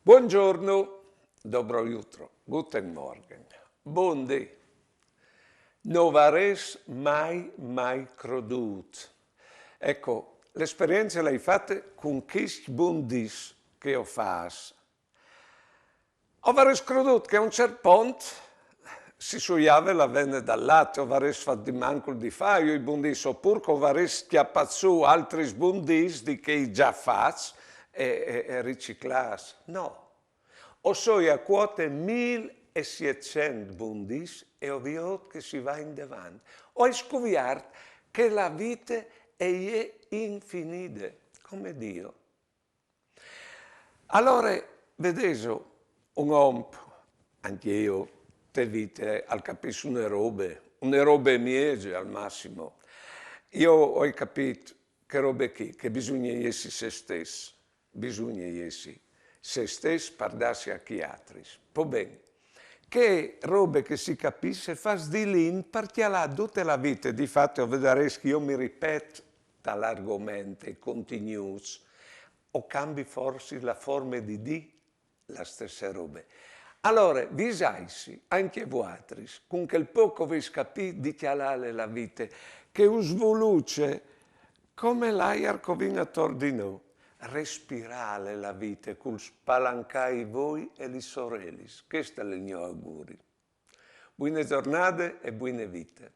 Buongiorno, dobro jutro, guten Morgen, buondì. Non avresti mai creduto. Ecco, l'esperienza l'hai fatta con questi bondis che ho fatto. Avresti creduto che a un certo punto si soiava la venne dal latte, avresti fatto di manco di fare i bondis, oppure che avresti chiappato su altri bondis di che già faccio e riciclati. No. O so a quote 1700 bundis e ho visto che si va in davanti. Ho scoperto che la vita è infinita, come Dio. Allora, vedete, un uomo, anche io, te vite, al capisco una robe mie al massimo. Io ho capito che robe che bisogna essere se stessi, bisogna essere se stessi per darsi a chi altri. Poi bene, che robe che si capisce fa di lì perché là tutta la vita, di fatto vedrete che io mi ripeto dall'argomento e continuo, o cambi forse la forma di dire la stessa roba. Allora, vi saisi, anche voi, con quel poco vi capite di chialare la vita, che us voluce, come l'aria che viene attorno di noi, respirare la vita, col spalancai voi e le sorelle. Questo è il mio augurio. Buone giornate e buone vite.